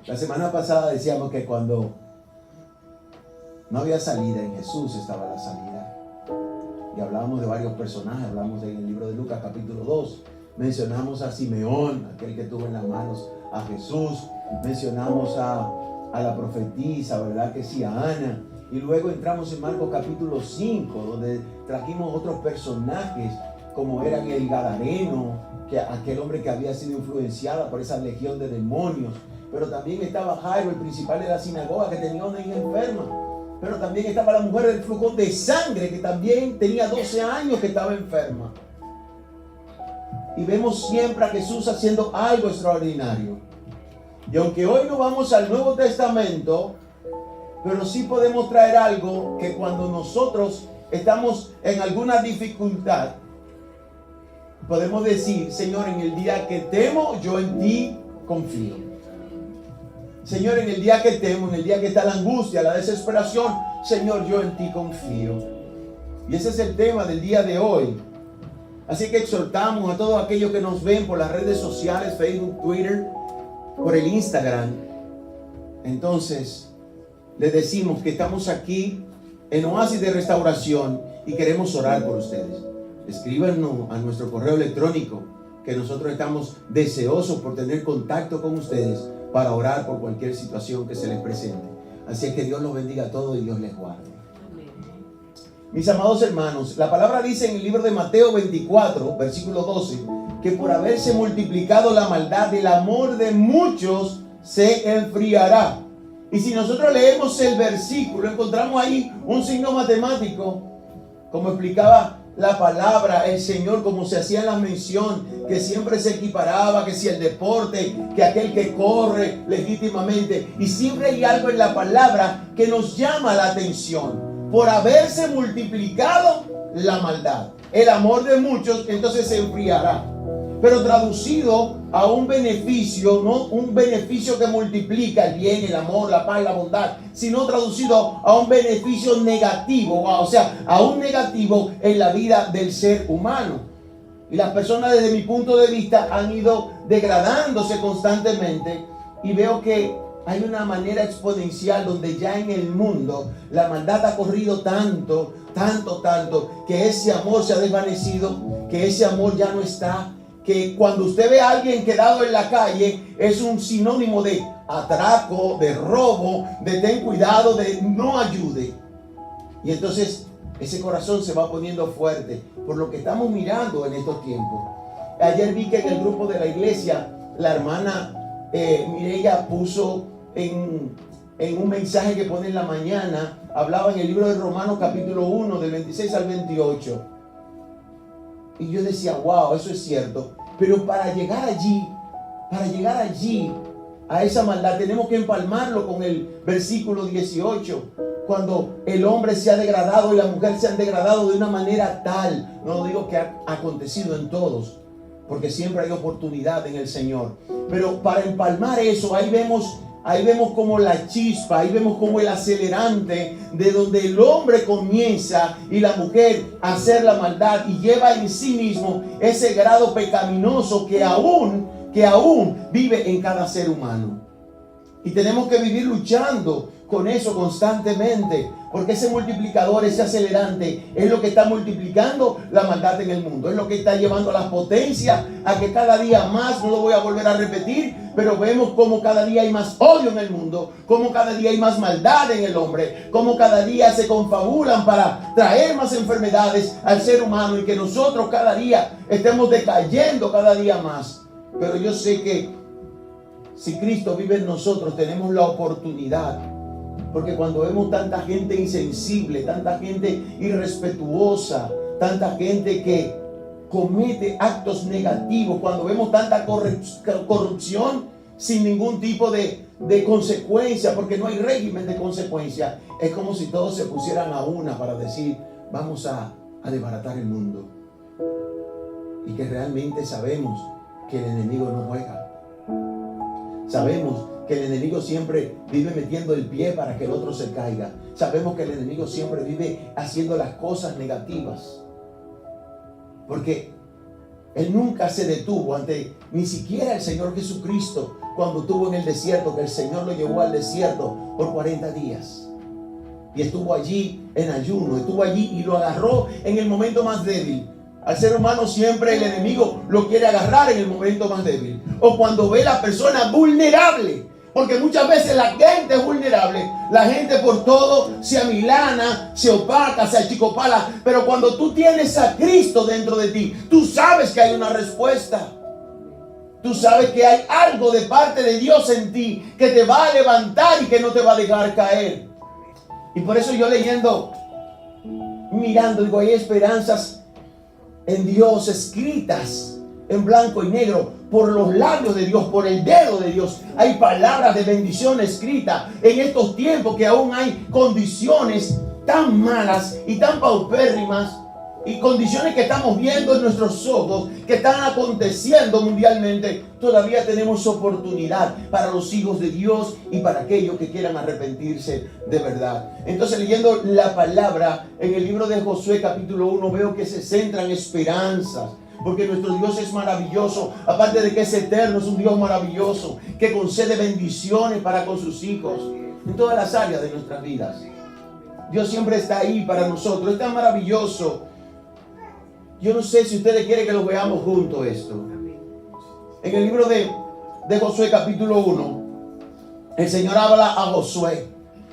La semana pasada decíamos que cuando no había salida, en Jesús estaba la salida. Y hablábamos de varios personajes, hablamos en el libro de Lucas capítulo 2. Mencionamos a Simeón, aquel que tuvo en las manos a Jesús. Mencionamos a la profetisa, ¿verdad que sí? A Ana. Y luego entramos en Marcos capítulo 5, donde trajimos otros personajes, como eran el Gadareno, que aquel hombre que había sido influenciado por esa legión de demonios. Pero también estaba Jairo, el principal de la sinagoga, que tenía una hija enferma. Pero también estaba la mujer del flujo de sangre, que también tenía 12 años que estaba enferma. Y vemos siempre a Jesús haciendo algo extraordinario. Y aunque hoy no vamos al Nuevo Testamento, pero sí podemos traer algo que cuando nosotros estamos en alguna dificultad, podemos decir: Señor, en el día que temo, yo en ti confío. Señor, en el día que temo, en el día que está la angustia, la desesperación, Señor, yo en ti confío. Y ese es el tema del día de hoy. Así que exhortamos a todos aquellos que nos ven por las redes sociales, Facebook, Twitter, por el Instagram. Entonces, les decimos que estamos aquí en Oasis de Restauración y queremos orar por ustedes. Escríbanos a nuestro correo electrónico, que nosotros estamos deseosos por tener contacto con ustedes para orar por cualquier situación que se les presente. Así es que Dios los bendiga a todos y Dios les guarde. Mis amados hermanos, la palabra dice en el libro de Mateo 24, versículo 12, que por haberse multiplicado la maldad, el amor de muchos se enfriará. Y si nosotros leemos el versículo, encontramos ahí un signo matemático, como explicaba la palabra, el Señor, como se hacía la mención, que siempre se equiparaba, que si el deporte, que aquel que corre legítimamente. Y siempre hay algo en la palabra que nos llama la atención. Por haberse multiplicado la maldad, el amor de muchos entonces se enfriará. Pero traducido a un beneficio, no un beneficio que multiplica el bien, el amor, la paz, la bondad, sino traducido a un beneficio negativo, o sea, a un negativo en la vida del ser humano. Y las personas, desde mi punto de vista, han ido degradándose constantemente, y veo que hay una manera exponencial donde ya en el mundo la maldad ha corrido tanto, que ese amor se ha desvanecido, que ese amor ya no está. Que cuando usted ve a alguien quedado en la calle, es un sinónimo de atraco, de robo, de ten cuidado, de no ayude. Y entonces ese corazón se va poniendo fuerte por lo que estamos mirando en estos tiempos. Ayer vi que en el grupo de la iglesia, la hermana Mireya puso en un mensaje que pone en la mañana, hablaba en el libro de Romanos capítulo 1, del 26 al 28. Y yo decía, wow, eso es cierto. Pero para llegar allí, a esa maldad, tenemos que empalmarlo con el versículo 18. Cuando el hombre se ha degradado y la mujer se han degradado de una manera tal, no digo que ha acontecido en todos, porque siempre hay oportunidad en el Señor. Pero para empalmar eso, ahí vemos como la chispa, ahí vemos como el acelerante de donde el hombre comienza y la mujer a hacer la maldad y lleva en sí mismo ese grado pecaminoso que aún vive en cada ser humano. Y tenemos que vivir luchando con eso constantemente, porque ese multiplicador, ese acelerante, es lo que está multiplicando la maldad en el mundo, es lo que está llevando a las potencias a que cada día más, no lo voy a volver a repetir, pero vemos como cada día hay más odio en el mundo, como cada día hay más maldad en el hombre, como cada día se confabulan para traer más enfermedades al ser humano, y que nosotros cada día estemos decayendo cada día más. Pero yo sé que si Cristo vive en nosotros, tenemos la oportunidad. Porque cuando vemos tanta gente insensible, tanta gente irrespetuosa, tanta gente que comete actos negativos, cuando vemos tanta corrupción sin ningún tipo de consecuencia, porque no hay régimen de consecuencia, es como si todos se pusieran a una para decir, vamos a desbaratar el mundo. Y que realmente sabemos que el enemigo no juega. Sabemos que el enemigo siempre vive metiendo el pie para que el otro se caiga. Sabemos que el enemigo siempre vive haciendo las cosas negativas. Porque Él nunca se detuvo ante ni siquiera el Señor Jesucristo cuando estuvo en el desierto, que el Señor lo llevó al desierto por 40 días. Y estuvo allí en ayuno, estuvo allí y lo agarró en el momento más débil. Al ser humano siempre el enemigo lo quiere agarrar en el momento más débil. O cuando ve a la persona vulnerable. Porque muchas veces la gente es vulnerable. La gente por todo se amilana, se opaca, se achicopala. Pero cuando tú tienes a Cristo dentro de ti, tú sabes que hay una respuesta. Tú sabes que hay algo de parte de Dios en ti que te va a levantar y que no te va a dejar caer. Y por eso yo leyendo, mirando, digo, hay esperanzas en Dios escritas en blanco y negro por los labios de Dios, por el dedo de Dios. Hay palabras de bendición escritas en estos tiempos que aún hay condiciones tan malas y tan paupérrimas y condiciones que estamos viendo en nuestros ojos que están aconteciendo mundialmente. Todavía tenemos oportunidad para los hijos de Dios y para aquellos que quieran arrepentirse de verdad. Entonces, leyendo la palabra en el libro de Josué capítulo 1, veo que se centran esperanzas. Porque nuestro Dios es maravilloso. Aparte de que es eterno, es un Dios maravilloso que concede bendiciones para con sus hijos en todas las áreas de nuestras vidas. Dios siempre está ahí para nosotros. Es tan maravilloso. Yo no sé si ustedes quieren que lo veamos juntos esto. En el libro de Josué capítulo 1, el Señor habla a Josué.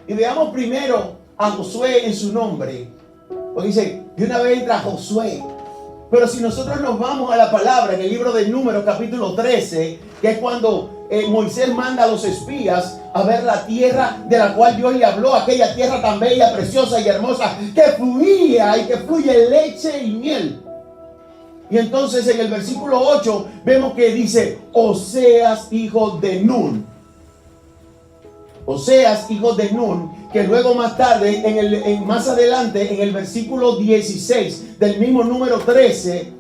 Y veamos primero a Josué en su nombre. Porque dice, de una vez entra Josué. Pero si nosotros nos vamos a la palabra en el libro de Números capítulo 13, que es cuando Moisés manda a los espías a ver la tierra de la cual Dios le habló, aquella tierra tan bella, preciosa y hermosa, que fluía y que fluye leche y miel. Y entonces en el versículo 8 vemos que dice, Oseas, hijo de Nun. Oseas, hijo de Nun, que luego más tarde, más adelante, en el versículo 16 del mismo número 13,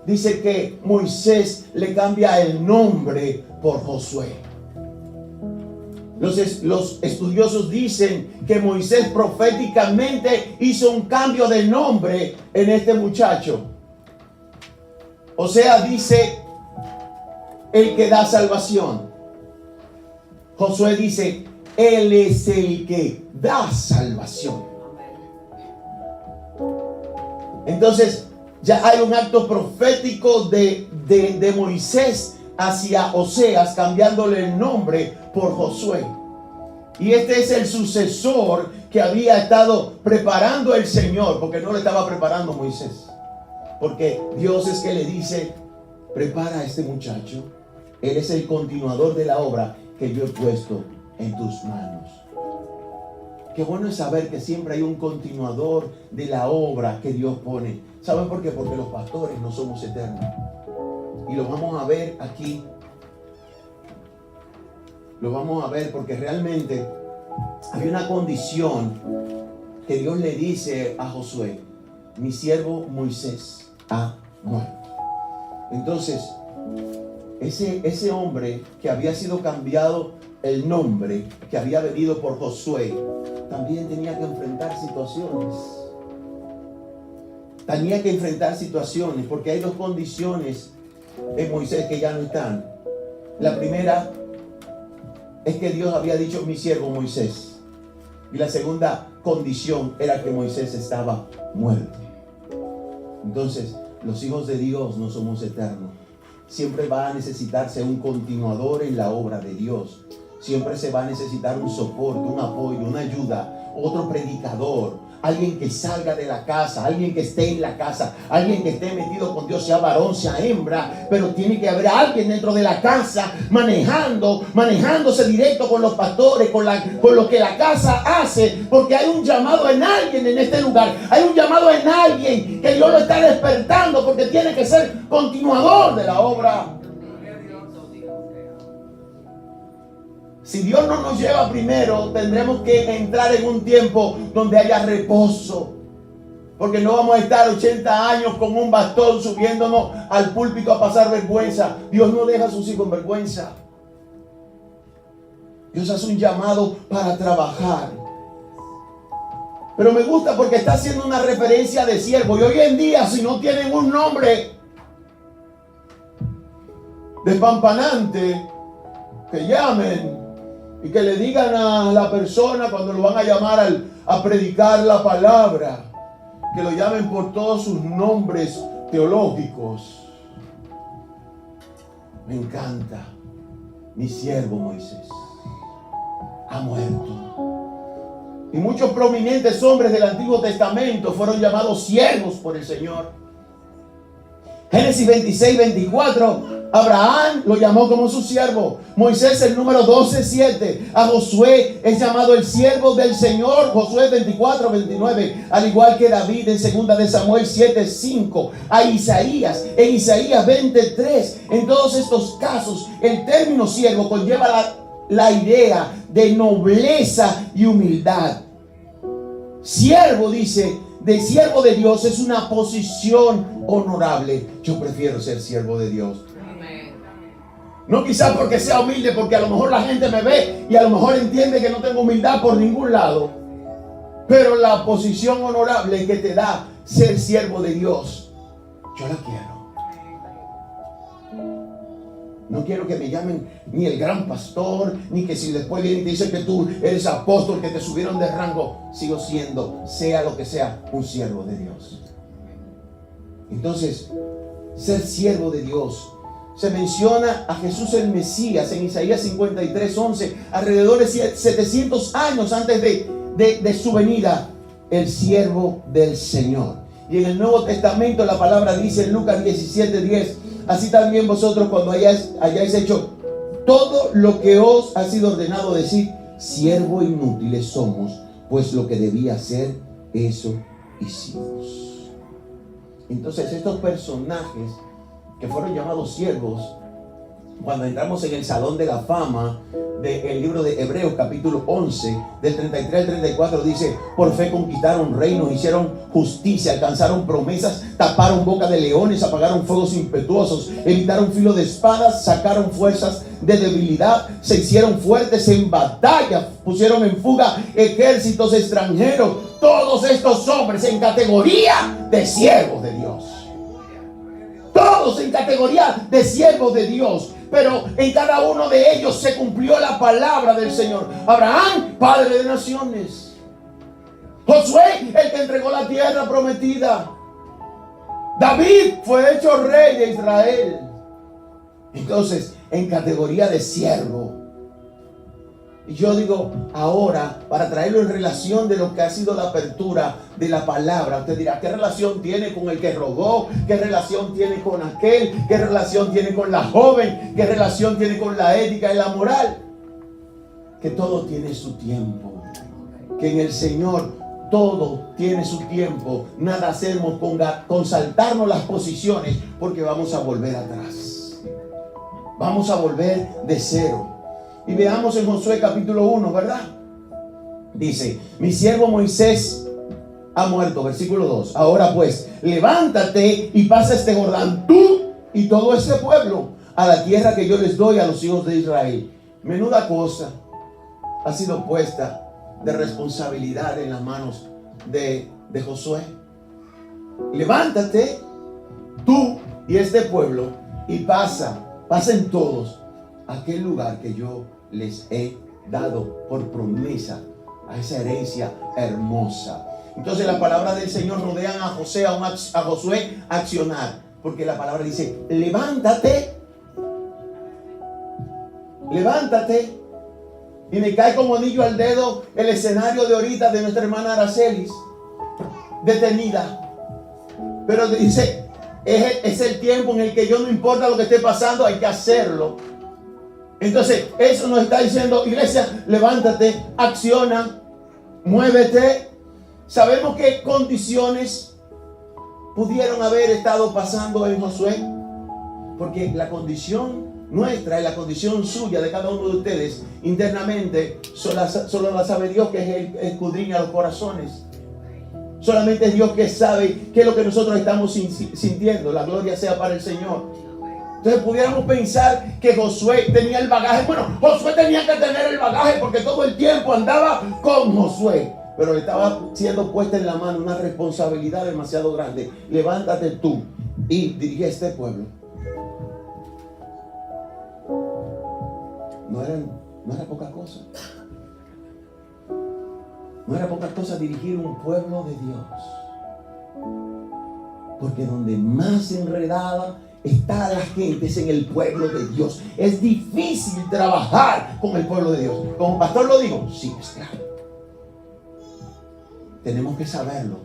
dice que Moisés le cambia el nombre por Josué. Los estudiosos dicen que Moisés proféticamente hizo un cambio de nombre en este muchacho. O sea, dice, el que da salvación. Josué dice, Él es el que da salvación. Entonces, ya hay un acto profético de Moisés hacia Oseas, cambiándole el nombre por Josué. Y este es el sucesor que había estado preparando el Señor, porque no le estaba preparando Moisés. Porque Dios es que le dice, prepara a este muchacho. Él es el continuador de la obra que yo he puesto en tus manos. Qué bueno es saber que siempre hay un continuador de la obra que Dios pone. ¿Saben por qué? Porque los pastores no somos eternos. Y lo vamos a ver aquí. Lo vamos a ver porque realmente hay una condición que Dios le dice a Josué: mi siervo Moisés ha muerto. Entonces, ese hombre que había sido cambiado el nombre, que había venido por Josué, también tenía que enfrentar situaciones. Tenía que enfrentar situaciones porque hay dos condiciones en Moisés que ya no están. La primera es que Dios había dicho mi siervo Moisés. Y la segunda condición era que Moisés estaba muerto. Entonces, los hijos de Dios no somos eternos. Siempre va a necesitarse un continuador en la obra de Dios. Siempre se va a necesitar un soporte, un apoyo, una ayuda, otro predicador, alguien que salga de la casa, alguien que esté en la casa, alguien que esté metido con Dios, sea varón, sea hembra, pero tiene que haber alguien dentro de la casa manejándose directo con los pastores, con lo que la casa hace, porque hay un llamado en alguien en este lugar, hay un llamado en alguien que Dios lo está despertando porque tiene que ser continuador de la obra. Si Dios no nos lleva primero, tendremos que entrar en un tiempo donde haya reposo. Porque no vamos a estar 80 años con un bastón subiéndonos al púlpito a pasar vergüenza. Dios no deja a sus hijos en vergüenza. Dios hace un llamado para trabajar. Pero me gusta porque está haciendo una referencia de siervo. Y hoy en día, si no tienen un nombre, despampanante, que llamen y que le digan a la persona cuando lo van a llamar a predicar la palabra, que lo llamen por todos sus nombres teológicos. Me encanta. Mi siervo Moisés ha muerto. Y muchos prominentes hombres del Antiguo Testamento fueron llamados siervos por el Señor. Génesis 26, 24. Abraham lo llamó como su siervo. Moisés, el número 12:7. A Josué es llamado el siervo del Señor. Josué 24, 29. Al igual que David en 2 de Samuel 7:5. A Isaías en Isaías 23. En todos estos casos, el término siervo conlleva la idea de nobleza y humildad. Siervo, dice, de siervo de Dios es una posición honorable. Yo prefiero ser siervo de Dios. No quizás porque sea humilde, porque a lo mejor la gente me ve y a lo mejor entiende que no tengo humildad por ningún lado. Pero la posición honorable que te da ser siervo de Dios, yo la quiero. No quiero que me llamen ni el gran pastor, ni que si después vienen y te dicen que tú eres apóstol, que te subieron de rango. Sigo siendo, sea lo que sea, un siervo de Dios. Entonces, ser siervo de Dios. Se menciona a Jesús el Mesías en Isaías 53:11, alrededor de 700 años antes de su venida, el siervo del Señor. Y en el Nuevo Testamento la palabra dice en Lucas 17:10, así también vosotros cuando hayáis hecho todo lo que os ha sido ordenado decir, siervo inútiles somos, pues lo que debía ser, eso hicimos. Entonces estos personajes que fueron llamados siervos, cuando entramos en el Salón de la Fama del libro de Hebreos capítulo 11, del 33 al 34, dice, por fe conquistaron reinos, hicieron justicia, alcanzaron promesas, taparon boca de leones, apagaron fuegos impetuosos, evitaron filo de espadas, sacaron fuerzas de debilidad, se hicieron fuertes en batalla, pusieron en fuga ejércitos extranjeros. Todos estos hombres en categoría de siervos de Dios. Todos en categoría de siervos de Dios. Pero en cada uno de ellos se cumplió la palabra del Señor. Abraham, padre de naciones. Josué, el que entregó la tierra prometida. David fue hecho rey de Israel. Entonces, en categoría de siervo. Y yo digo, ahora, para traerlo en relación de lo que ha sido la apertura de la palabra, usted dirá, ¿qué relación tiene con el que robó? ¿Qué relación tiene con aquel? ¿Qué relación tiene con la joven? ¿Qué relación tiene con la ética y la moral? Que todo tiene su tiempo. Que en el Señor todo tiene su tiempo. Nada hacemos con saltarnos las posiciones, porque vamos a volver atrás. Vamos a volver de cero. Y veamos en Josué capítulo 1, ¿verdad? Dice, mi siervo Moisés ha muerto, versículo 2. Ahora pues, levántate y pasa este Jordán, tú y todo ese pueblo, a la tierra que yo les doy a los hijos de Israel. Menuda cosa ha sido puesta de responsabilidad en las manos de Josué. Levántate, tú y este pueblo, y pasen todos a aquel lugar que yo les he dado por promesa, a esa herencia hermosa. Entonces la palabra del Señor rodean a Josué a accionar, porque la palabra dice, levántate, y me cae como anillo al dedo el escenario de ahorita de nuestra hermana Aracelis, detenida, pero dice, es el tiempo en el que yo, no importa lo que esté pasando, hay que hacerlo. Entonces eso nos está diciendo, iglesia, levántate, acciona, muévete. Sabemos qué condiciones pudieron haber estado pasando en Josué, porque la condición nuestra y la condición suya de cada uno de ustedes internamente solo la sabe Dios, que es el que escudriña los corazones. Solamente es Dios que sabe qué es lo que nosotros estamos sintiendo. La gloria sea para el Señor. Entonces pudiéramos pensar que Josué tenía el bagaje. Bueno, Josué tenía que tener el bagaje porque todo el tiempo andaba con Josué. Pero le estaba siendo puesta en la mano una responsabilidad demasiado grande. Levántate tú y dirige a este pueblo. no era poca cosa. No era poca cosa dirigir un pueblo de Dios. Porque donde más enredada está la gente es en el pueblo de Dios. Es difícil trabajar con el pueblo de Dios. Como pastor lo digo, sí, es claro. Tenemos que saberlo.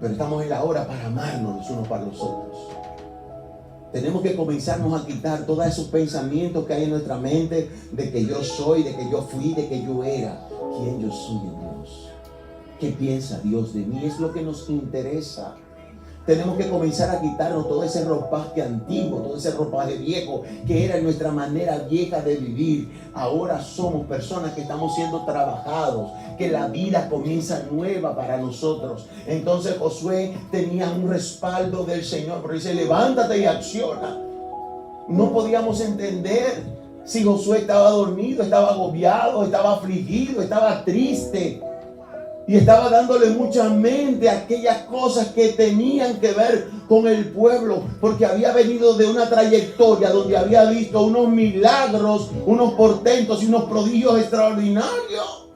Pero estamos en la hora para amarnos los unos para los otros. Tenemos que comenzarnos a quitar todos esos pensamientos que hay en nuestra mente de que yo soy, de que yo fui, de que yo era. ¿Quién yo soy en Dios? ¿Qué piensa Dios de mí? Es lo que nos interesa. Tenemos que comenzar a quitarnos todo ese ropaje antiguo, todo ese ropaje viejo que era nuestra manera vieja de vivir. Ahora somos personas que estamos siendo trabajados, que la vida comienza nueva para nosotros. Entonces Josué tenía un respaldo del Señor, pero dice: levántate y acciona. No podíamos entender si Josué estaba dormido, estaba agobiado, estaba afligido, estaba triste. Y estaba dándole mucha mente a aquellas cosas que tenían que ver con el pueblo, porque había venido de una trayectoria donde había visto unos milagros, unos portentos y unos prodigios extraordinarios.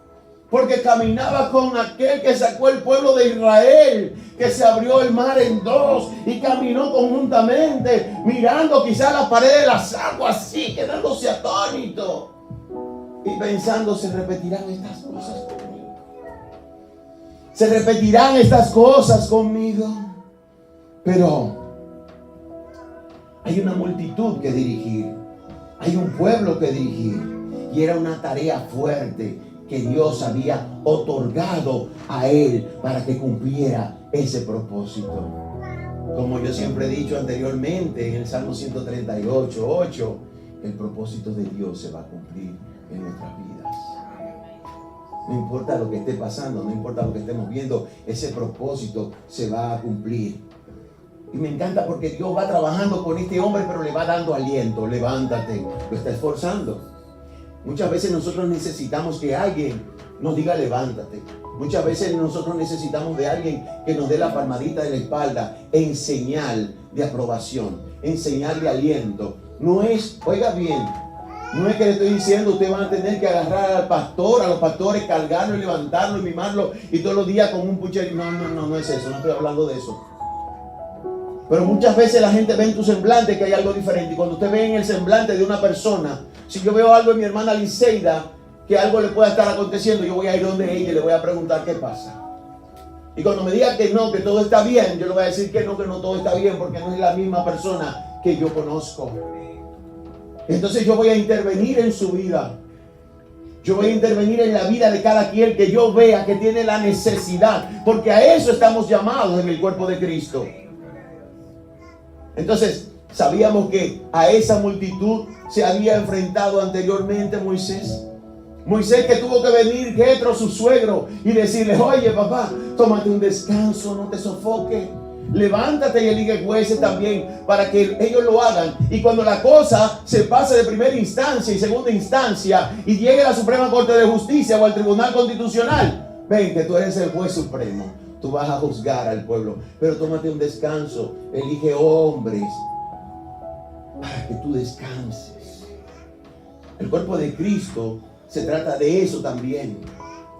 Porque caminaba con aquel que sacó el pueblo de Israel, que se abrió el mar en dos y caminó conjuntamente, mirando quizás la pared de las aguas así, quedándose atónito y pensando: se repetirán estas cosas conmigo. Se repetirán estas cosas conmigo. Pero hay una multitud que dirigir. Hay un pueblo que dirigir. Y era una tarea fuerte que Dios había otorgado a él para que cumpliera ese propósito. Como yo siempre he dicho anteriormente en el Salmo 138:8, el propósito de Dios se va a cumplir en nuestras vidas. No importa lo que esté pasando, no importa lo que estemos viendo, ese propósito se va a cumplir. Y me encanta porque Dios va trabajando con este hombre, pero le va dando aliento. Levántate, lo está esforzando. Muchas veces nosotros necesitamos que alguien nos diga: levántate. Muchas veces nosotros necesitamos de alguien que nos dé la palmadita de la espalda en señal de aprobación, en señal de aliento. No es, oiga bien, no es que le estoy diciendo: ustedes van a tener que agarrar al pastor, a los pastores, cargarlo y levantarlo y mimarlo y todos los días con un pucherito. No es eso, no estoy hablando de eso. Pero muchas veces la gente ve en tu semblante que hay algo diferente. Y cuando usted ve en el semblante de una persona, si yo veo algo en mi hermana Liceida, que algo le pueda estar aconteciendo, yo voy a ir donde ella y le voy a preguntar qué pasa. Y cuando me diga que no, que todo está bien, yo le voy a decir que no todo está bien, porque no es la misma persona que yo conozco. Entonces yo voy a intervenir en su vida. Yo voy a intervenir en la vida de cada quien que yo vea que tiene la necesidad, porque a eso estamos llamados en el cuerpo de Cristo. Entonces, sabíamos que a esa multitud se había enfrentado anteriormente Moisés. Moisés, que tuvo que venir Jetro, su suegro, y decirle: oye papá, tómate un descanso, no te sofoques. Levántate y elige jueces también para que ellos lo hagan. Y cuando la cosa se pase de primera instancia y segunda instancia y llegue a la Suprema Corte de Justicia o al Tribunal Constitucional, ven que tú eres el juez supremo. Tú vas a juzgar al pueblo, pero tómate un descanso. Elige hombres para que tú descanses. El cuerpo de Cristo se trata de eso también,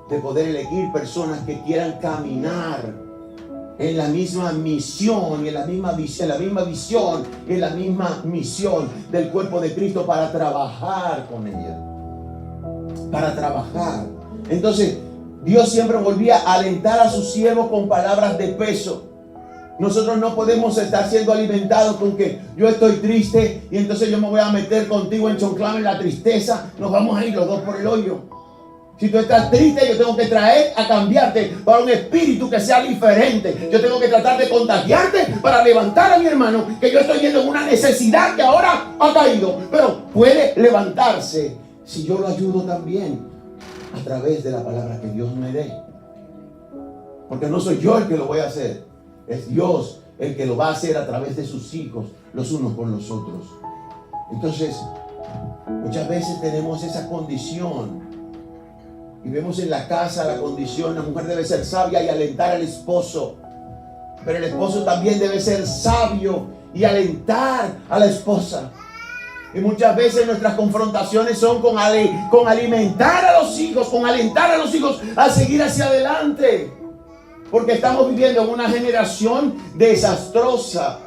de poder elegir personas que quieran caminar en la misma misión, en la misma visión, en la misma misión del cuerpo de Cristo, para trabajar con ella, para trabajar. Entonces Dios siempre volvía a alentar a sus siervos con palabras de peso. Nosotros no podemos estar siendo alimentados con que yo estoy triste y entonces yo me voy a meter contigo en chonclame en la tristeza. Nos vamos a ir los dos por el hoyo. Si tú estás triste, yo tengo que traer a cambiarte para un espíritu que sea diferente. Yo tengo que tratar de contagiarte para levantar a mi hermano, que yo estoy viendo una necesidad que ahora ha caído, pero puede levantarse si yo lo ayudo también a través de la palabra que Dios me dé. Porque no soy yo el que lo voy a hacer, es Dios el que lo va a hacer a través de sus hijos, los unos con los otros. Entonces, muchas veces tenemos esa condición y vemos en la casa la condición: la mujer debe ser sabia y alentar al esposo, pero el esposo también debe ser sabio y alentar a la esposa. Y muchas veces nuestras confrontaciones son con alimentar a los hijos, con alentar a los hijos a seguir hacia adelante. Porque estamos viviendo en una generación desastrosa.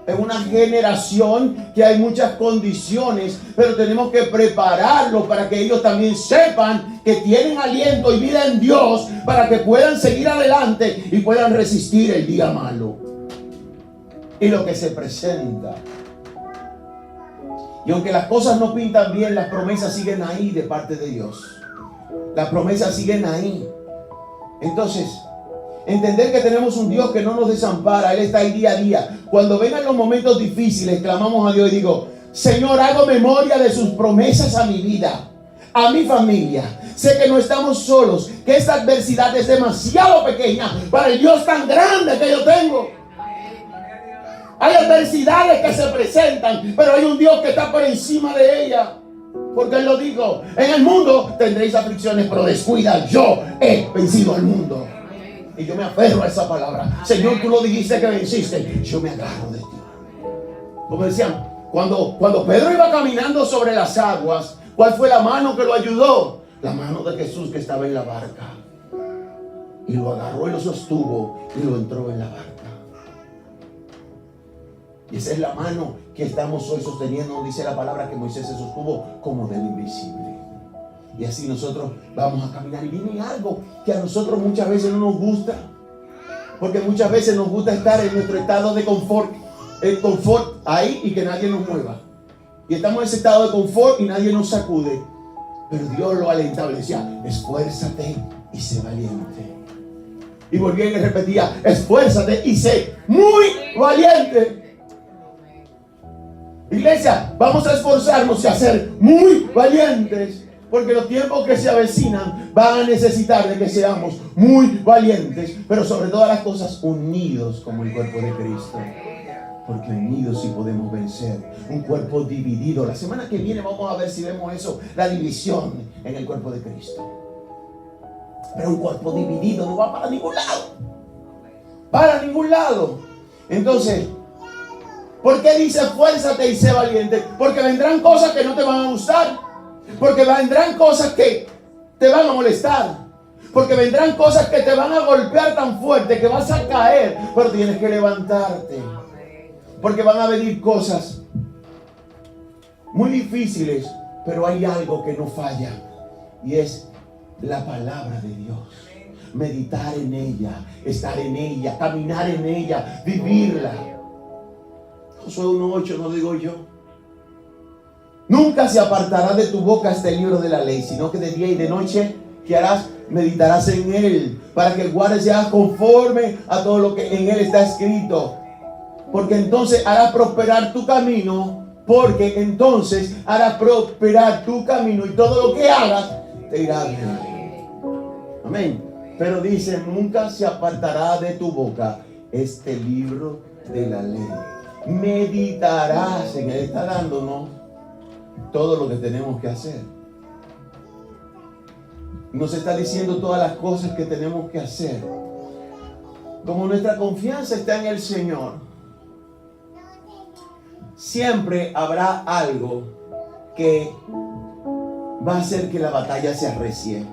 En una generación que hay muchas condiciones, pero tenemos que prepararlos para que ellos también sepan que tienen aliento y vida en Dios, para que puedan seguir adelante y puedan resistir el día malo y lo que se presenta. Y aunque las cosas no pintan bien, las promesas siguen ahí de parte de Dios. Las promesas siguen ahí. Entonces, entender que tenemos un Dios que no nos desampara. Él está ahí día a día. Cuando vengan los momentos difíciles, clamamos a Dios y digo: Señor, hago memoria de sus promesas a mi vida, a mi familia. Sé que no estamos solos, que esta adversidad es demasiado pequeña para el Dios tan grande que yo tengo. Hay adversidades que se presentan, pero hay un Dios que está por encima de ella. Porque Él lo dijo: en el mundo tendréis aflicciones, pero descuida, yo he vencido al mundo. Y yo me aferro a esa palabra. Señor, tú lo dijiste que venciste. Yo me agarro de ti. Como decían, cuando Pedro iba caminando sobre las aguas, ¿cuál fue la mano que lo ayudó? La mano de Jesús, que estaba en la barca. Y lo agarró y lo sostuvo y lo entró en la barca. Y esa es la mano que estamos hoy sosteniendo. Dice la palabra que Moisés se sostuvo como del invisible. Y así nosotros vamos a caminar. Y viene algo que a nosotros muchas veces no nos gusta. Porque muchas veces nos gusta estar en nuestro estado de confort. El confort ahí y que nadie nos mueva. Y estamos en ese estado de confort y nadie nos sacude. Pero Dios lo alentaba y decía: esfuérzate y sé valiente. Y volvía y le repetía: esfuérzate y sé muy valiente. Iglesia, vamos a esforzarnos y a ser muy valientes. Porque los tiempos que se avecinan van a necesitar de que seamos muy valientes, pero sobre todas las cosas unidos como el cuerpo de Cristo. Porque unidos sí podemos vencer. Un cuerpo dividido. La semana que viene vamos a ver si vemos eso, la división en el cuerpo de Cristo. Pero un cuerpo dividido no va para ningún lado. Para ningún lado. Entonces, ¿por qué dice esfuérzate y sé valiente? Porque vendrán cosas que no te van a gustar. Porque vendrán cosas que te van a molestar. Porque vendrán cosas que te van a golpear tan fuerte que vas a caer. Pero tienes que levantarte. Porque van a venir cosas muy difíciles. Pero hay algo que no falla. Y es la palabra de Dios. Meditar en ella. Estar en ella. Caminar en ella. Vivirla. Josué 1:8 no digo yo. Nunca se apartará de tu boca este libro de la ley, sino que de día y de noche, ¿qué harás? Meditarás en él, para que el guardes sea conforme a todo lo que en él está escrito. Porque entonces hará prosperar tu camino, y todo lo que hagas te irá bien. Amén. Pero dice: nunca se apartará de tu boca este libro de la ley. Meditarás en él. Está dándonos todo lo que tenemos que hacer. Nos está diciendo todas las cosas que tenemos que hacer. Como nuestra confianza está en el Señor, siempre habrá algo que va a hacer que la batalla se arrecie.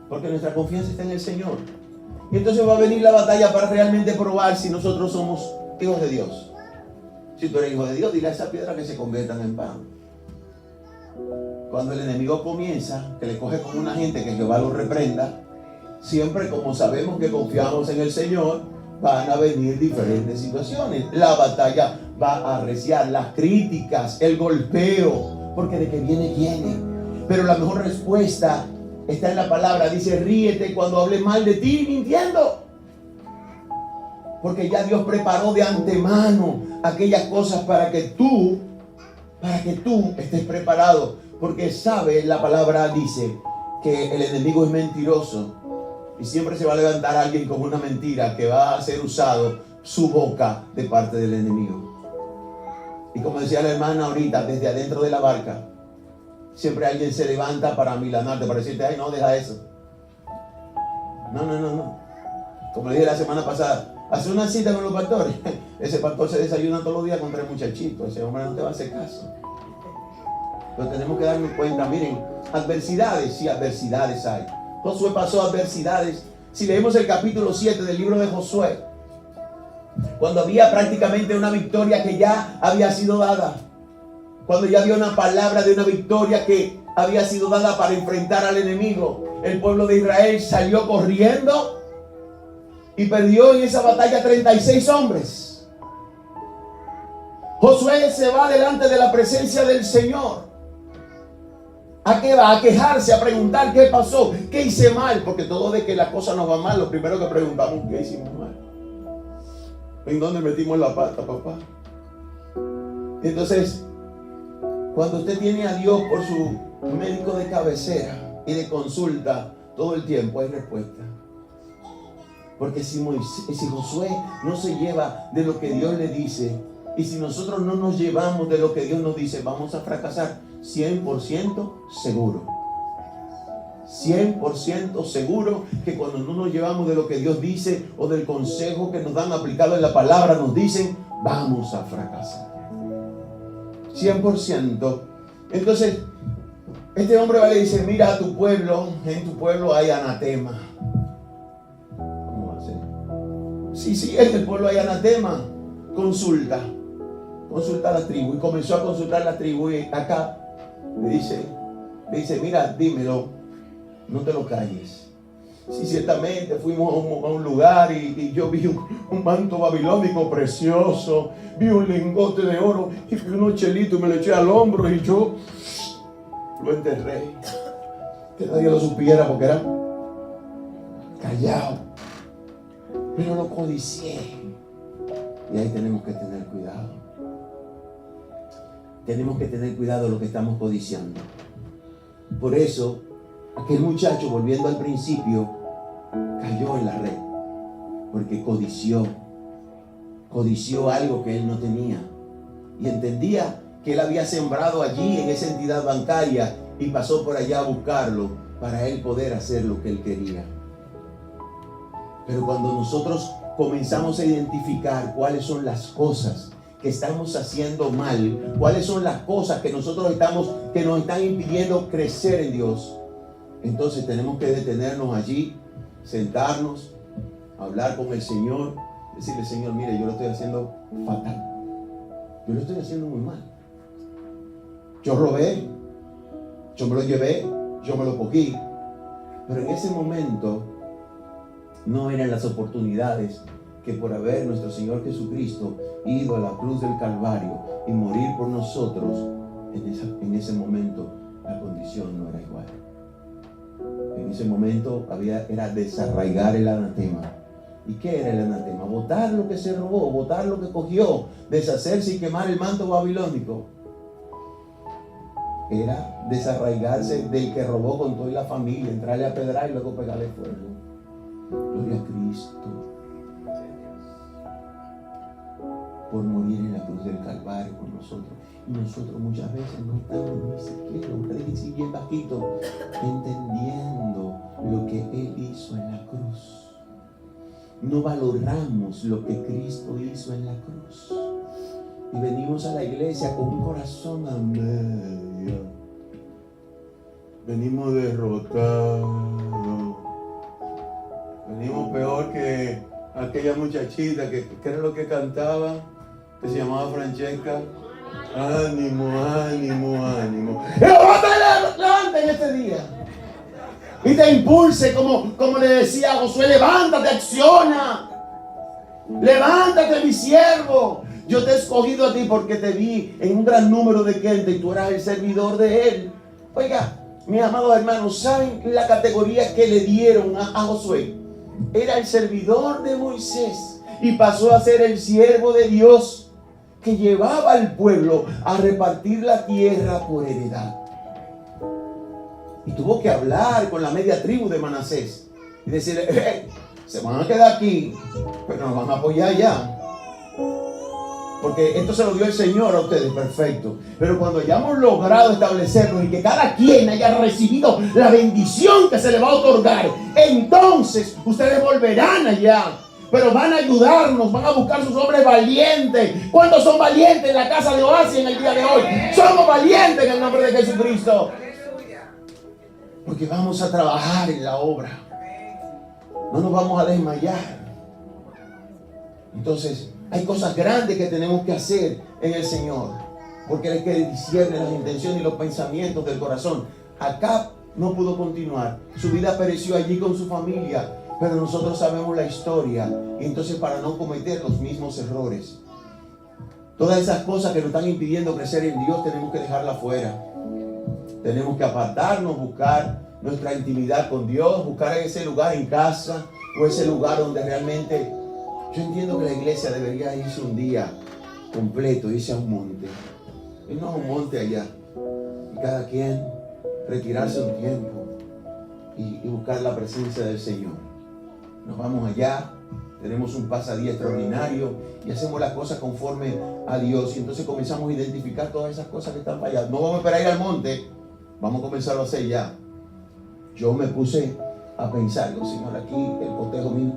Porque nuestra confianza está en el Señor. Y entonces va a venir la batalla para realmente probar si nosotros somos hijos de Dios. Si tú eres hijo de Dios, dile a esa piedra que se conviertan en pan. Cuando el enemigo comienza, que le coge como una gente, que Jehová lo reprenda, siempre, como sabemos que confiamos en el Señor, van a venir diferentes situaciones. La batalla va a arreciar, las críticas, el golpeo, porque de que viene. Pero la mejor respuesta está en la palabra. Dice: ríete cuando hable mal de ti mintiendo. Porque ya Dios preparó de antemano aquellas cosas para que tú estés preparado. Porque sabe, la palabra dice que el enemigo es mentiroso. Y siempre se va a levantar alguien con una mentira que va a ser usado su boca de parte del enemigo. Y como decía la hermana ahorita, desde adentro de la barca, siempre alguien se levanta para amilanarte, para decirte: ay, no, deja eso. No. Como le dije la semana pasada, hace una cita con los pastores. Ese pastor se desayuna todos los días con 3 muchachitos. Ese hombre no te va a hacer caso. Pero tenemos que darnos cuenta, miren, adversidades, sí, adversidades hay. Josué pasó adversidades. Si leemos el capítulo 7 del libro de Josué, cuando había prácticamente una victoria que ya había sido dada, cuando ya había una palabra de una victoria que había sido dada para enfrentar al enemigo, el pueblo de Israel salió corriendo y perdió en esa batalla 36 hombres. Josué se va delante de la presencia del Señor. ¿A qué va? A quejarse, a preguntar qué pasó, qué hice mal, porque todo de que la cosa nos va mal, lo primero que preguntamos, ¿qué hicimos mal? ¿En dónde metimos la pata, papá? Entonces, cuando usted tiene a Dios por su médico de cabecera y de consulta, todo el tiempo hay respuesta. Porque si Josué no se lleva de lo que Dios le dice, y si nosotros no nos llevamos de lo que Dios nos dice, vamos a fracasar 100% seguro. 100% seguro que cuando no nos llevamos de lo que Dios dice o del consejo que nos dan aplicado en la palabra, nos dicen, vamos a fracasar. 100%. Entonces, este hombre va y le dice, mira a tu pueblo, en tu pueblo hay anatema. ¿Cómo va a ser? Sí, en el pueblo hay anatema. Consulta a la tribu. Y comenzó a consultar a la tribu y acá le dice, mira, dímelo, no te lo calles. Sí, ciertamente fuimos a un lugar y yo vi un manto babilónico precioso, vi un lingote de oro y vi unos chelitos y me lo eché al hombro y yo lo enterré. Que nadie lo supiera porque era callado. Pero lo codicié. Y ahí tenemos que tener cuidado. Tenemos que tener cuidado de lo que estamos codiciando. Por eso, aquel muchacho, volviendo al principio, cayó en la red. Porque codició algo que él no tenía. Y entendía que él había sembrado allí en esa entidad bancaria y pasó por allá a buscarlo para él poder hacer lo que él quería. Pero cuando nosotros comenzamos a identificar cuáles son las cosas que estamos haciendo mal, cuáles son las cosas que nos están impidiendo crecer en Dios, entonces tenemos que detenernos allí, sentarnos, hablar con el Señor, decirle, Señor, mire, yo lo estoy haciendo fatal, yo lo estoy haciendo muy mal. Yo robé, yo me lo llevé, yo me lo cogí, pero en ese momento no eran las oportunidades que por haber nuestro Señor Jesucristo ido a la cruz del Calvario y morir por nosotros, en ese momento la condición no era igual. En ese momento era desarraigar el anatema. ¿Y qué era el anatema? Botar lo que se robó, botar lo que cogió, deshacerse y quemar el manto babilónico. Era desarraigarse del que robó con toda la familia, entrarle a pedrar y luego pegarle fuego. Gloria a Cristo por morir en la cruz del Calvario por nosotros. Y nosotros muchas veces no estamos ni siquiera, ustedes siguen bien bajito, entendiendo lo que Él hizo en la cruz. No valoramos lo que Cristo hizo en la cruz. Y venimos a la iglesia con un corazón a medio. Venimos derrotados. Venimos peor que aquella muchachita que era lo que cantaba, que se llamaba Francesca. Ánimo, ánimo, ánimo. Levántate en este día. Y te impulse, como le decía a Josué, levántate, acciona. Levántate, mi siervo. Yo te he escogido a ti porque te vi en un gran número de gente y tú eras el servidor de Él. Oiga, mis amados hermanos, ¿saben la categoría que le dieron a Josué? Era el servidor de Moisés y pasó a ser el siervo de Dios que llevaba al pueblo a repartir la tierra por heredad. Y tuvo que hablar con la media tribu de Manasés y decirle, se van a quedar aquí, pero nos van a apoyar allá. Porque esto se lo dio el Señor a ustedes, perfecto. Pero cuando ya hemos logrado establecerlo y que cada quien haya recibido la bendición que se le va a otorgar, entonces ustedes volverán allá. Pero van a ayudarnos, van a buscar sus hombres valientes. ¿Cuántos son valientes en la casa de Oasis en el día de hoy? Somos valientes en el nombre de Jesucristo. Porque vamos a trabajar en la obra. No nos vamos a desmayar. Entonces, hay cosas grandes que tenemos que hacer en el Señor. Porque Él es que discierne las intenciones y los pensamientos del corazón. Acab no pudo continuar. Su vida pereció allí con su familia. Pero nosotros sabemos la historia. Y entonces, para no cometer los mismos errores, todas esas cosas que nos están impidiendo crecer en Dios, tenemos que dejarlas fuera. Tenemos que apartarnos, buscar nuestra intimidad con Dios, buscar ese lugar en casa o ese lugar donde realmente... Yo entiendo que la iglesia debería irse un día completo, irse a un monte. Y no a un monte allá. Y cada quien retirarse un tiempo y buscar la presencia del Señor. Nos vamos allá, tenemos un pasadía extraordinario y hacemos las cosas conforme a Dios. Y entonces comenzamos a identificar todas esas cosas que están falladas. No vamos a esperar ir al monte, vamos a comenzarlo a hacer ya. Yo me puse a pensar, digo, Señor, aquí el cotejo mío,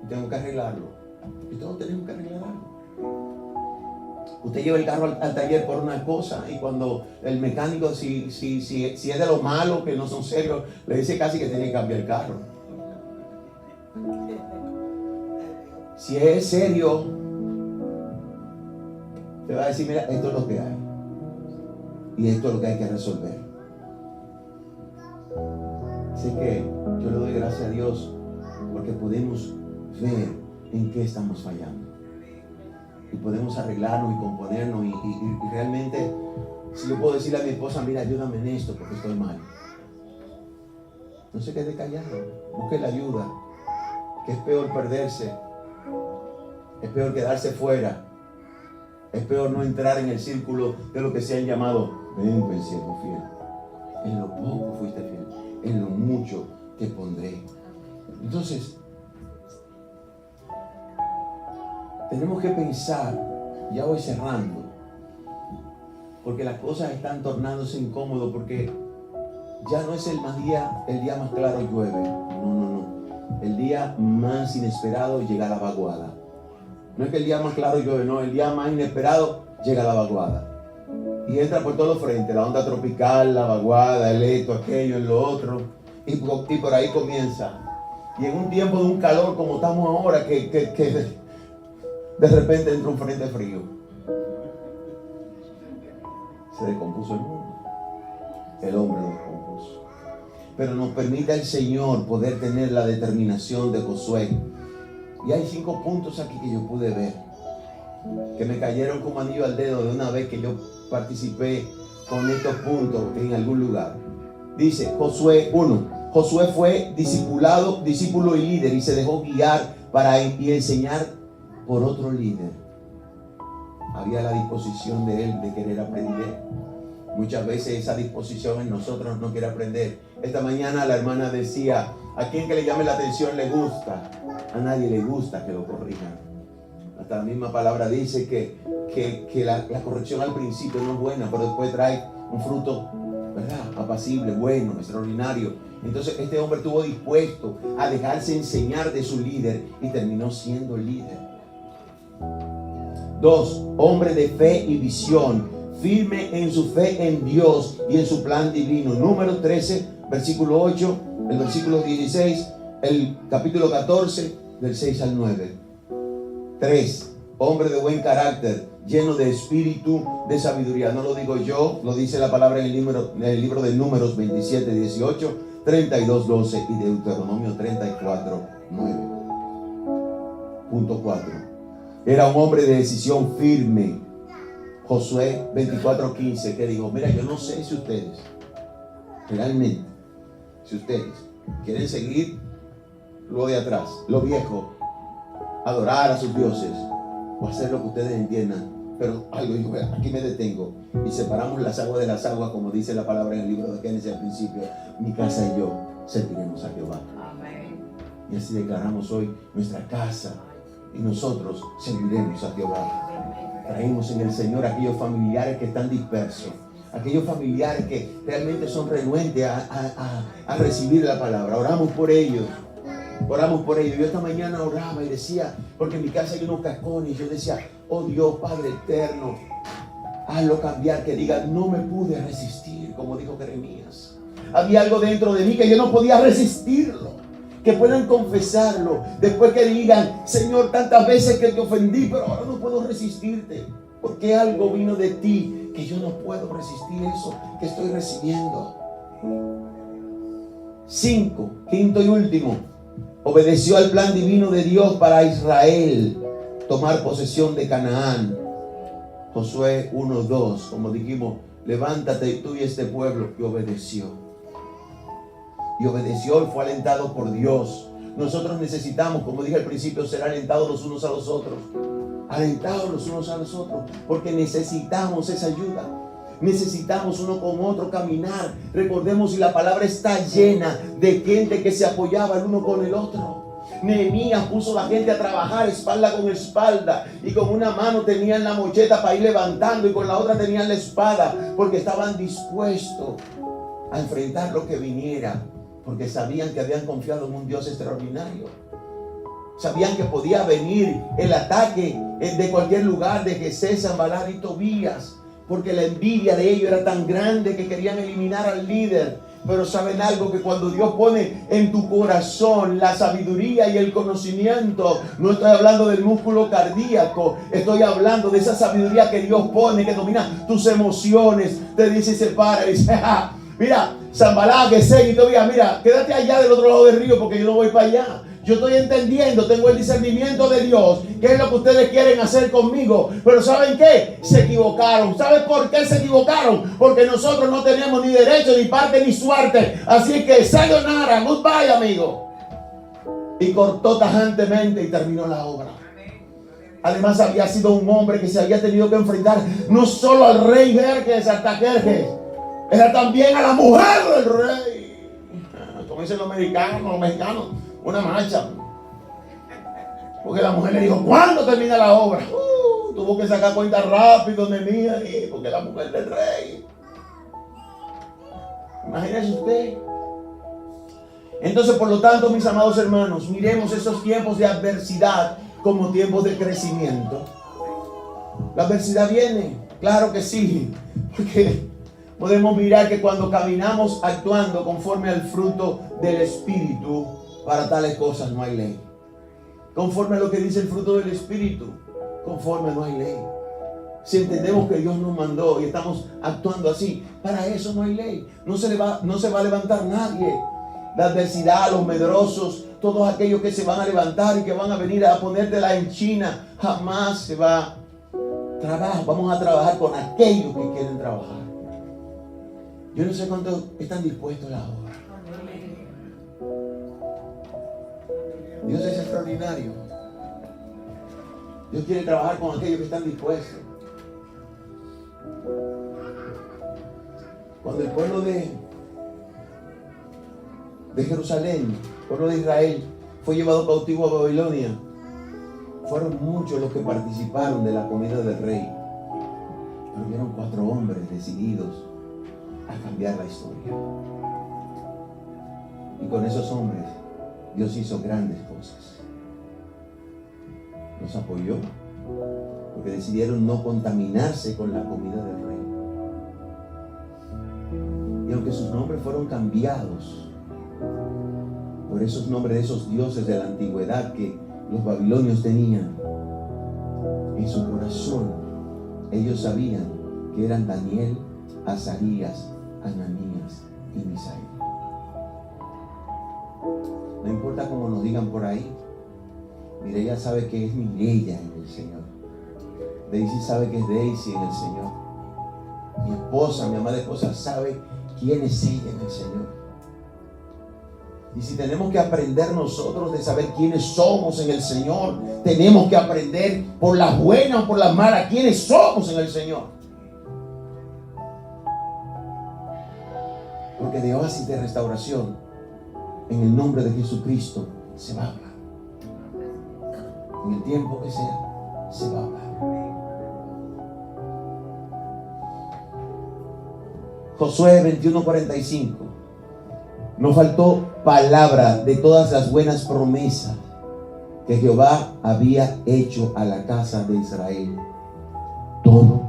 y tengo que arreglarlo. Y todos tenemos que arreglarlo. Usted lleva el carro al taller por una cosa y cuando el mecánico, si es de los malos, que no son serios, le dice casi que tiene que cambiar el carro. Si es serio, te va a decir, mira, esto es lo que hay. Y esto es lo que hay que resolver. Así que yo le doy gracias a Dios porque podemos ver en qué estamos fallando. Y podemos arreglarnos y componernos y realmente, si yo puedo decirle a mi esposa, mira, ayúdame en esto porque estoy mal. No se quede callado, busque la ayuda, que es peor perderse, es peor quedarse fuera, es peor no entrar en el círculo de lo que se han llamado, ven pues siervo fiel, en lo poco fuiste fiel, en lo mucho te pondré. Entonces, tenemos que pensar, ya voy cerrando, porque las cosas están tornándose incómodas, porque ya no es el día más claro llueve, no. El día más inesperado llega la vaguada. No es que el día más claro llueve, no, el día más inesperado llega la vaguada. Y entra por todos los frentes, la onda tropical, la vaguada, el esto, aquello, el lo otro, y por ahí comienza. Y en un tiempo de un calor como estamos ahora, que de repente entra un frente frío. Se descompuso el mundo. El hombre lo descompuso. Pero nos permite el Señor poder tener la determinación de Josué. Y hay 5 puntos aquí que yo pude ver, que me cayeron como anillo al dedo de una vez que yo participé con estos puntos en algún lugar. Dice Josué 1. Josué fue discípulo y líder y se dejó guiar y enseñar por otro líder. Había la disposición de él de querer aprender. Muchas veces esa disposición en nosotros no quiere aprender. Esta mañana la hermana decía, a quien que le llame la atención le gusta. A nadie le gusta que lo corrijan. Hasta la misma palabra dice que la corrección al principio no es buena, pero después trae un fruto, ¿verdad?, apacible, bueno, extraordinario. Entonces este hombre estuvo dispuesto a dejarse enseñar de su líder y terminó siendo el líder. 2. Hombre de fe y visión, firme en su fe en Dios y en su plan divino. Número 13, versículo 8, el versículo 16, el capítulo 14, del 6 al 9. 3. Hombre de buen carácter, lleno de espíritu de sabiduría. No lo digo yo, lo dice la palabra en el libro de Números 27, 18, 32, 12 y Deuteronomio 34, 9. Punto 4. Era un hombre de decisión firme. Josué 24, 15, que dijo, mira, yo no sé si ustedes, realmente, si ustedes quieren seguir lo de atrás, lo viejo, adorar a sus dioses, o hacer lo que ustedes entiendan, pero algo dijo, aquí me detengo, y separamos las aguas de las aguas, como dice la palabra en el libro de Génesis al principio, mi casa y yo serviremos a Jehová. Amén. Y así declaramos hoy nuestra casa y nosotros serviremos a Jehová. Traemos en el Señor a aquellos familiares que están dispersos, aquellos familiares que realmente son renuentes a recibir la palabra. Oramos por ellos. Yo esta mañana oraba y decía, porque en mi casa hay unos cascones, y yo decía, oh Dios Padre eterno, Hazlo cambiar, que diga, no me pude resistir, como dijo Jeremías. Había algo dentro de mí que yo no podía resistirlo. Que puedan confesarlo. Después que digan, Señor, tantas veces que te ofendí, pero ahora no puedo resistirte. Porque algo vino de ti que yo no puedo resistir eso que estoy recibiendo. 5, quinto y último. Obedeció al plan divino de Dios para Israel tomar posesión de Canaán. Josué 1:2, como dijimos, levántate tú y este pueblo. Y obedeció. Y obedeció y fue alentado por Dios. Nosotros necesitamos, como dije al principio, ser alentados los unos a los otros. Alentados los unos a los otros. Porque necesitamos esa ayuda. Necesitamos uno con otro caminar. Recordemos, y la palabra está llena de gente que se apoyaba el uno con el otro. Nehemías puso a la gente a trabajar espalda con espalda, y con una mano tenían la mocheta para ir levantando y con la otra tenían la espada, porque estaban dispuestos a enfrentar lo que viniera, porque sabían que habían confiado en un Dios extraordinario. Sabían que podía venir el ataque de cualquier lugar, de Gesés, Sanballat y Tobías, porque la envidia de ellos era tan grande que querían eliminar al líder. Pero saben algo, que cuando Dios pone en tu corazón la sabiduría y el conocimiento, no estoy hablando del músculo cardíaco, estoy hablando de esa sabiduría que Dios pone, que domina tus emociones. Te dice y se para y dice, mira, Sanballat, Gesés y Tobías, mira, quédate allá del otro lado del río porque yo no voy para allá. Yo estoy entendiendo, tengo el discernimiento de Dios, qué es lo que ustedes quieren hacer conmigo. Pero ¿saben qué? Se equivocaron. ¿Saben por qué se equivocaron? Porque nosotros no tenemos ni derecho, ni parte, ni suerte. Así que sayonara, goodbye, amigo. Y cortó tajantemente y terminó la obra. Además había sido un hombre que se había tenido que enfrentar no solo al rey Jerjes, Artajerjes, era también a la mujer del rey. Como dicen los mexicanos, una marcha. Porque la mujer le dijo, ¿cuándo termina la obra? Tuvo que sacar cuenta rápido, Nehemías, porque la mujer del rey. Imagínese usted. Entonces, por lo tanto, mis amados hermanos, miremos esos tiempos de adversidad como tiempos de crecimiento. La adversidad viene, claro que sí, porque podemos mirar que cuando caminamos actuando conforme al fruto del Espíritu, para tales cosas no hay ley. Conforme a lo que dice el fruto del Espíritu, conforme no hay ley. Si entendemos que Dios nos mandó y estamos actuando así, para eso no hay ley. No se va a levantar nadie. La adversidad, los medrosos, todos aquellos que se van a levantar y que van a venir a ponértela en China, jamás se va a trabajar. Vamos a trabajar con aquellos que quieren trabajar. Yo no sé cuántos están dispuestos a la obra. Dios es extraordinario. Dios quiere trabajar con aquellos que están dispuestos. Cuando el pueblo de Jerusalén, el pueblo de Israel, fue llevado cautivo a Babilonia, fueron muchos los que participaron de la comida del rey. Pero vieron 4 hombres decididos a cambiar la historia. Y con esos hombres Dios hizo grandes cosas. Los apoyó porque decidieron no contaminarse con la comida del rey. Y aunque sus nombres fueron cambiados por esos nombres de esos dioses de la antigüedad que los babilonios tenían, en su corazón ellos sabían que eran Daniel, Azarías, Ananías y Misael. No importa cómo nos digan por ahí. Mireya sabe que es Mireya en el Señor. Daisy sabe que es Daisy en el Señor. Mi esposa, mi amada esposa, sabe quién es ella en el Señor. Y si tenemos que aprender nosotros de saber quiénes somos en el Señor, tenemos que aprender por las buenas o por las malas quiénes somos en el Señor. Porque de oasis de restauración, en el nombre de Jesucristo, se va a hablar. En el tiempo que sea, se va a hablar. Josué 21:45. No faltó palabra de todas las buenas promesas que Jehová había hecho a la casa de Israel. Todo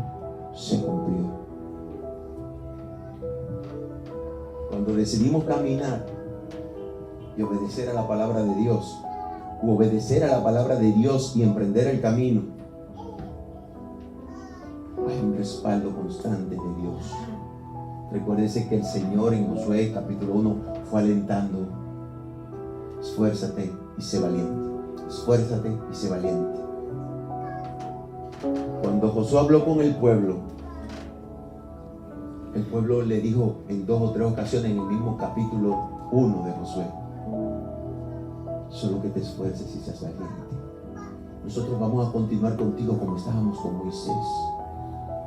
se cumplió. Cuando decidimos caminar y obedecer a la palabra de Dios, u obedecer a la palabra de Dios y emprender el camino, hay un respaldo constante de Dios. Recuérdese que el Señor en Josué capítulo 1 fue alentando: esfuérzate y sé valiente, esfuérzate y sé valiente. Cuando Josué habló con el pueblo le dijo en 2 o 3 ocasiones en el mismo capítulo 1 de Josué: solo que te esfuerces y seas valiente. Nosotros vamos a continuar contigo como estábamos con Moisés.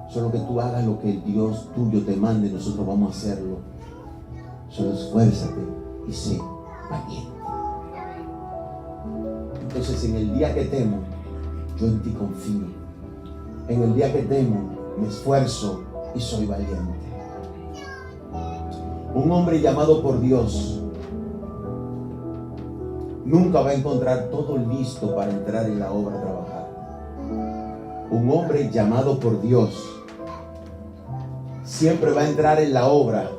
Solo que tú hagas lo que el Dios tuyo te mande, nosotros vamos a hacerlo. Solo esfuérzate y sé valiente. Entonces, en el día que temo, yo en ti confío. En el día que temo, me esfuerzo y soy valiente. Un hombre llamado por Dios nunca va a encontrar todo listo para entrar en la obra a trabajar. Un hombre llamado por Dios siempre va a entrar en la obra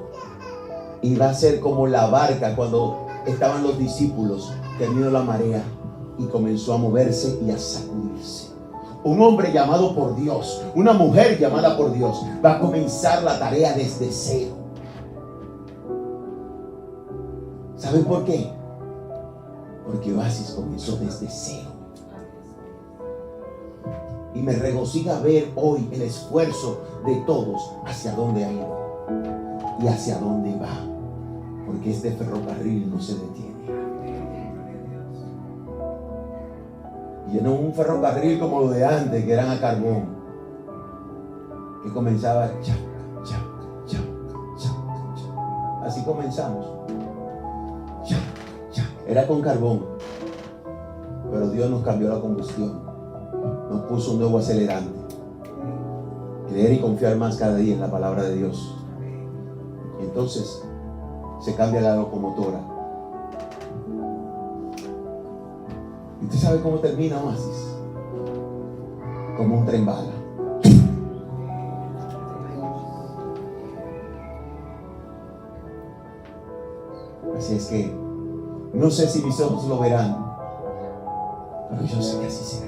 y va a ser como la barca cuando estaban los discípulos, que vino la marea y comenzó a moverse y a sacudirse. Un hombre llamado por Dios, una mujer llamada por Dios, va a comenzar la tarea desde cero. ¿Saben por qué? Porque Oasis comenzó desde cero. Y me regocija ver hoy el esfuerzo de todos hacia dónde ha ido y hacia dónde va, porque este ferrocarril no se detiene. Y no un ferrocarril como lo de antes, que eran a carbón, que comenzaba chac, chac, chac, chac, chac. Así comenzamos. Chac, chac. Era con carbón, pero Dios nos cambió la combustión. Nos puso un nuevo acelerante. Creer y confiar más cada día en la palabra de Dios. Y entonces se cambia la locomotora. ¿Y usted sabe cómo termina Oasis? Como un tren bala. Así es que no sé si mis ojos lo verán, pero yo sé que así será.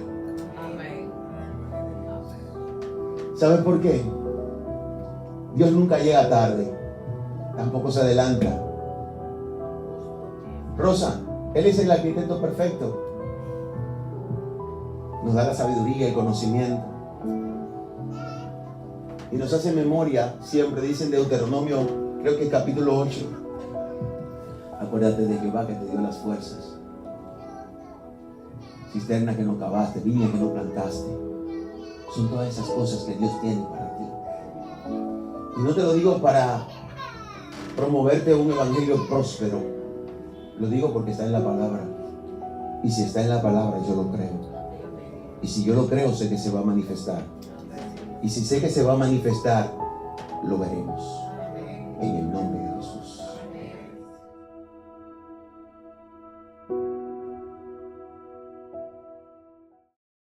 ¿Saben por qué? Dios nunca llega tarde, tampoco se adelanta. Rosa, Él es el arquitecto perfecto. Nos da la sabiduría, el conocimiento. Y nos hace memoria, siempre dicen Deuteronomio, creo que capítulo 8. Acuérdate de Jehová que te dio las fuerzas. Cisterna que no cavaste, viña que no plantaste. Son todas esas cosas que Dios tiene para ti. Y no te lo digo para promoverte un evangelio próspero. Lo digo porque está en la palabra. Y si está en la palabra, yo lo creo. Y si yo lo creo, sé que se va a manifestar. Y si sé que se va a manifestar, lo veremos. En el nombre